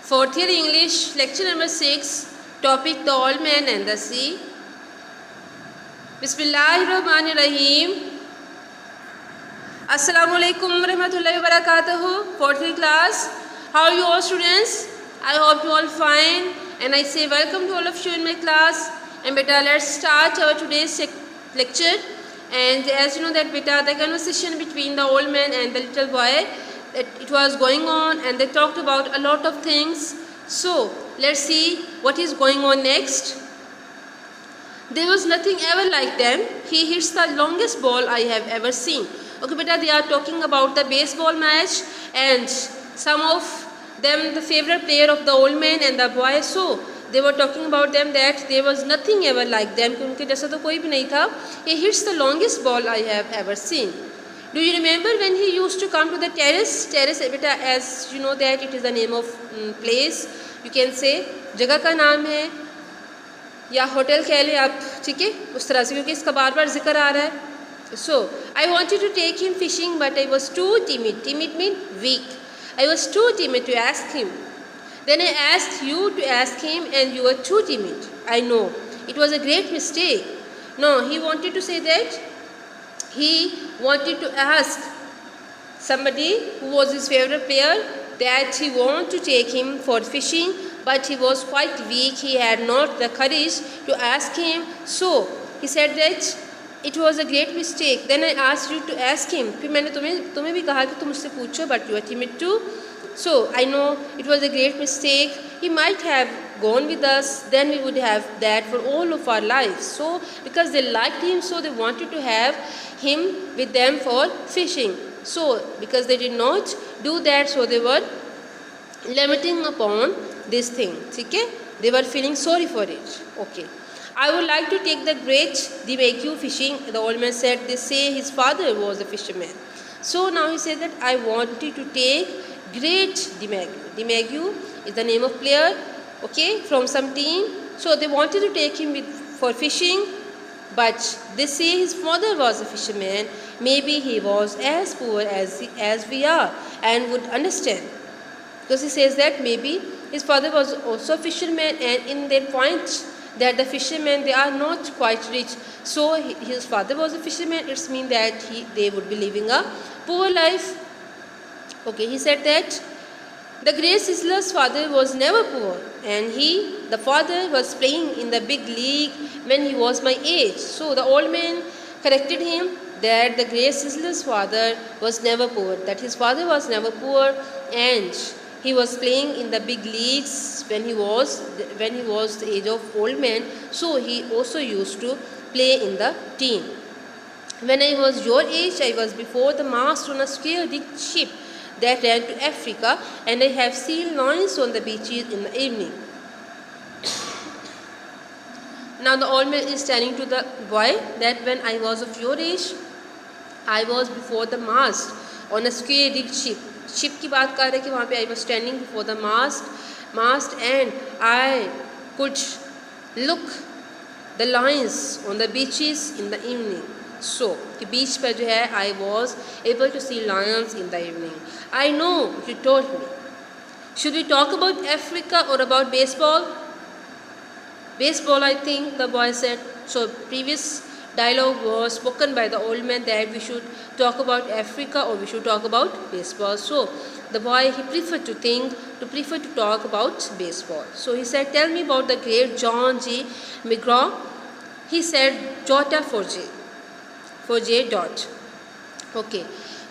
Fourth year English, lecture number 6, topic The Old Man and the Sea. Bismillahirrahmanirrahim. Assalamu alaikum warahmatullahi wabarakatuh. Fourth year class, how are you all students? I hope you all fine, and I say welcome to all of you in my class. And beta, let's start our today's lecture. And as you know that beta, the conversation between the old man and the little boy, it was going on, and they talked about a lot of things. So let's see what is going on next. There was nothing ever like them. He hits the longest ball I have ever seen. Okay beta, they are talking about the baseball match, and some of them the favorite player of the old man and the boy. So they were talking about them that there was nothing ever like them, क्योंकि जैसा तो कोई भी नहीं था. He hits the longest ball I have ever seen. Do you remember when he used to come to the terrace? Terrace beta, as you know that it is the name of place. You can say जगह का नाम है या hotel कह लें आप, ठीक है, उस तरह से, क्योंकि इसका बार बार जिक्र आ रहा है. So I wanted to take him fishing, but I was too timid. Timid mean weak. I was too timid to ask him. Then I asked you to ask him, and you were too timid. I know. It was a great mistake. No, he wanted to say that he wanted to ask somebody who was his favorite player that he wanted to take him for fishing, but he was quite weak. He had not the courage to ask him. So he said that it was a great mistake. Then I asked you to ask him. फिर मैंने तुम्हें भी कहा कि तुम उससे पूछो, but you are timid too. So I know it was a great mistake. He might have gone with us, then we would have that for all of our lives. So because they liked him, so they wanted to have him with them for fishing. So because they did not do that, so they were lamenting upon this thing. Okay? They were feeling sorry for it. Okay. I would like to take the great Dimegu fishing. The old man said, they say his father was a fisherman. So now he said that I wanted to take great Dimegu. Dimegu is the name of player, okay, from some team. So they wanted to take him for fishing, but they say his father was a fisherman. Maybe he was as poor as we are and would understand. Because he says that maybe his father was also a fisherman, and in their point that the fishermen, they are not quite rich. So his father was a fisherman. It means that they would be living a poor life. Okay, he said that the great Sizzler's father was never poor, and the father was playing in the big league when he was my age. So the old man corrected him that the great Sizzler's father was never poor, that his father was never poor, and he was playing in the big leagues when he was the age of old man. So he also used to play in the team. When I was your age, I was before the mast on a square rigged ship that ran to Africa, and I have seen lions on the beaches in the evening. Now the old man is telling to the boy that when I was of your age, I was before the mast on a square rigged ship. Ship की बात कर रहे कि वहाँ पे I was standing before the mast and I could look the lines on the beaches in the evening. So कि beach पर जो है I was able to see lions in the evening. I know you told me. Should we talk about Africa और about baseball? Baseball, I think, the boy said. So previous dialogue was spoken by the old man that we should talk about Africa or we should talk about baseball. So the boy, he preferred to talk about baseball. So he said, tell me about the great John G. McGraw. He said, Jota for J dot. Okay,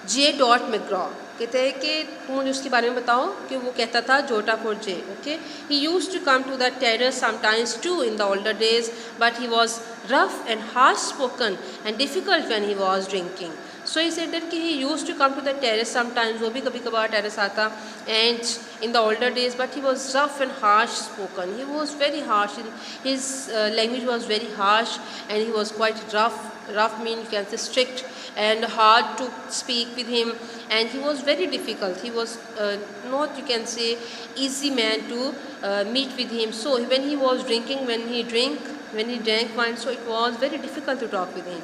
J dot McGraw. कहते हैं कि तुम मुझे उसके बारे में बताओ कि वो कहता था जोटा for J. Okay, he used to come to the terrace sometimes too in the older days, but he was rough and harsh spoken and difficult when he was drinking. So he said that कि he used to come to the terrace sometimes, वो भी कभी कभार terrace आता, and in the older days, but he was rough and harsh spoken. He was very harsh, his language was very harsh and he was quite rough mean you can say strict and hard to speak with him, and he was very difficult. He was not, you can say, easy man to meet with him. So when he was drinking, when he drank wine, so it was very difficult to talk with him.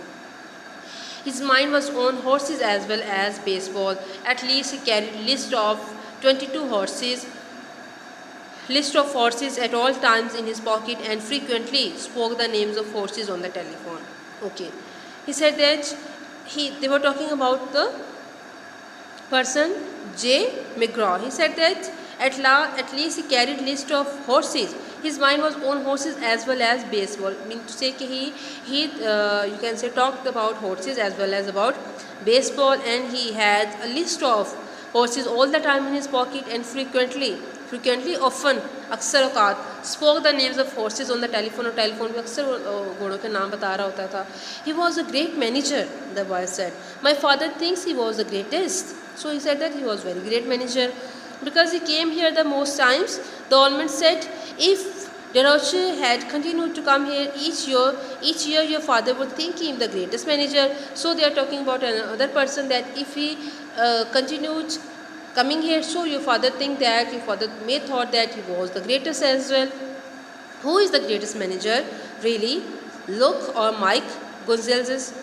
His mind was on horses as well as baseball. At least he carried a list of 22 horses list of horses at all times in his pocket and frequently spoke the names of horses on the telephone. Okay. He said that they were talking about the person J. McGraw. He said that at least he carried list of horses. His mind was on horses as well as baseball. Mean to say he you can say talked about horses as well as about baseball, and he had a list of horses all the time in his pocket and frequently often अक्सर औकात spoke the names of horses on the telephone, और telephone पे अक्सर घोड़ों के नाम बता रहा होता था. He was a great manager, the boy said. My father thinks he was the greatest. So he said that he was very great manager because he came here the most times. The old man said, if Deroche had continued to come here each year your father would think him the greatest manager. So they are talking about another person, that if he continued coming here, so your father may thought that he was the greatest as well. Who is the greatest manager really, Luke or Mike Gonzalez?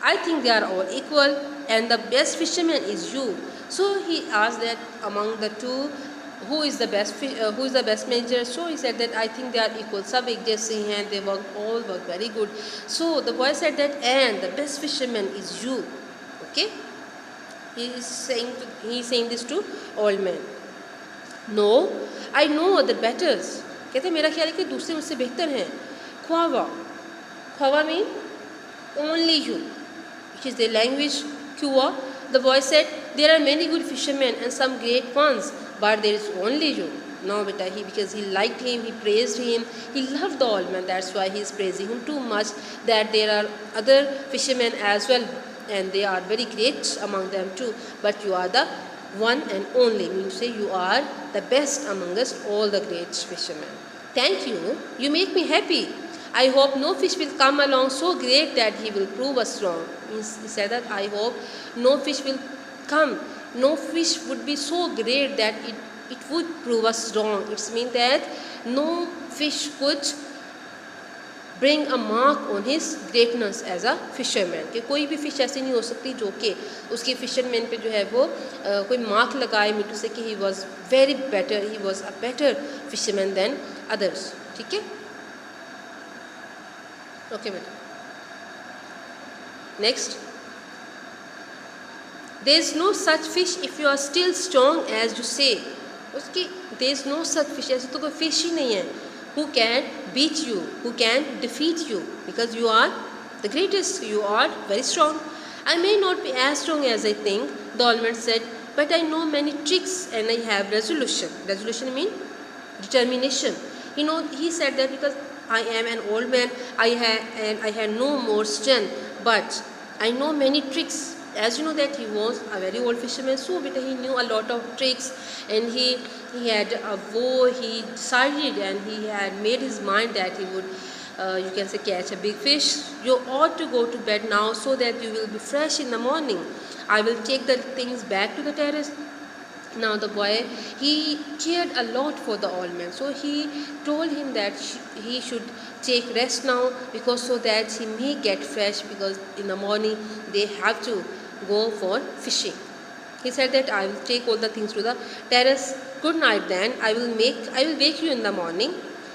I think they are all equal, and the best fisherman is you. So he asked that among the two, who is the best manager? So he said that I think they are equal. Sab ek jaise hain, they all work very good. So the boy said that, and the best fisherman is you. Okay, he is saying this to old man. No, I know other betters. कहते मेरा ख्याल है कि दूसरे मुझसे बेहतर हैं. ख्वावा mean only you, which is the language Kua. The boy said, there are many good fishermen and some great ones, but there is only you. No, beta, because he liked him, he praised him, he loved the old man. That's why he is praising him too much, that there are other fishermen as well, and they are very great among them too. But you are the one and only. Meaning to say you are the best amongst all the great fishermen. Thank you. You make me happy. I hope no fish will come along so great that he will prove us wrong. He said that I hope no fish will come. No fish would be so great that it would prove us wrong. It means that no fish could bring a mark on his greatness as a fisherman. कि कोई भी fish ऐसी नहीं हो सकती जो कि उसके फिशरमैन पे जो है वो कोई मार्क लगाए मीटू से कि he was very better, he was a better fisherman than others. ठीक है? Okay, बेटा. Next. There is no such fish if you are still strong as you say. उसकी there is no such fish, ऐसे तो कोई fish ही नहीं है who can beat you, who can defeat you, because you are the greatest, you are very strong. I may not be as strong as I think, the old man said, but I know many tricks and I have resolution. Resolution means determination. He said that because I am an old man, I had no more strength, but I know many tricks. As you know that he was a very old fisherman, so he knew a lot of tricks, and he had a vow, he decided and he had made his mind that he would, you can say, catch a big fish. You ought to go to bed now so that you will be fresh in the morning. I will take the things back to the terrace. Now the boy, he cared a lot for the old man, so he told him that he should take rest now, because so that he may get fresh, because in the morning they have to go for fishing. He said that I will take all the things to the terrace. Good night then, I will wake you in the morning.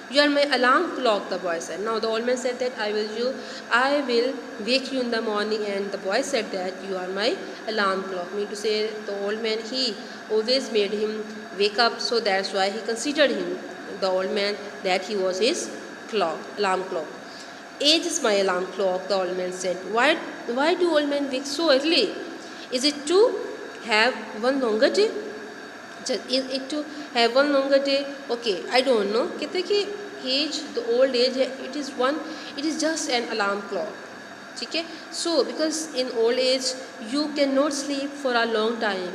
You are my alarm clock, the boy said. Now the old man said that I will wake you in the morning, and the boy said that you are my alarm clock. Mean to say the old man, he always made him wake up, so that's why he considered him, the old man, that he was his alarm clock. Age is my alarm clock, the old man said. Why do old men wake so early? Is it to have one longer day? Is it to have one longer day? Okay, I don't know. कहते कि age, the old age, it is just an alarm clock. ठीक है? So because in old age you cannot sleep for a long time.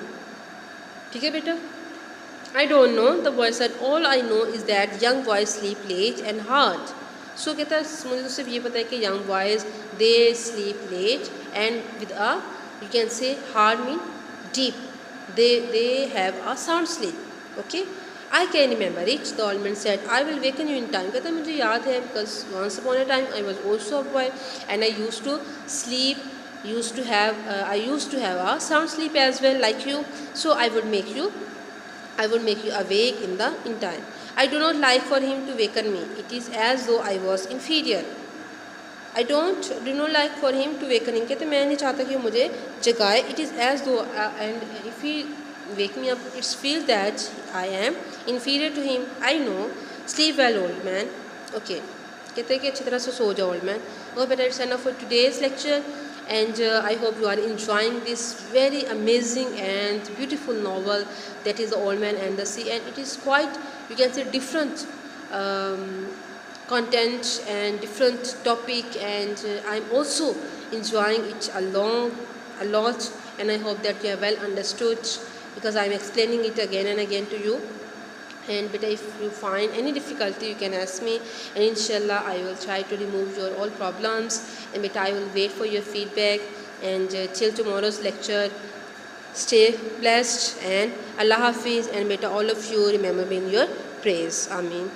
ठीक है बेटा? I don't know, the boy said. All I know is that young boys sleep late and hard. So कहता है मुझे तो सिर्फ ये पता है कि young boys they sleep late and with a, you can say, hard mean deep. They have a sound sleep. Okay, I can remember it, the old man said. I will waken you in time. कहता है मुझे याद है, because once upon a time I was also a boy and I used to sleep, I used to have a sound sleep as well like you. So I would make you awake in time. I do not like for him to waken me. It is as though I was inferior. I do not like for him to waken him. कहते मैं नहीं चाहता कि वो मुझे जगाए. It is as though and if he wake me up, it feels that I am inferior to him. I know. Sleep well, old man. Okay. कहते हैं कि अच्छी तरह से सो जाओ, old man. Oh, better it's enough for today's lecture. And I hope you are enjoying this very amazing and beautiful novel that is The Old Man and the Sea. And it is quite, you can say, different content and different topic, and I'm also enjoying it a lot, and I hope that you have well understood, because I'm explaining it again and again to you. And but if you find any difficulty, you can ask me, and inshallah I will try to remove your all problems, and but I will wait for your feedback. And till tomorrow's lecture, stay blessed, and Allah Hafiz, and may all of you remember me in your praise. Ameen.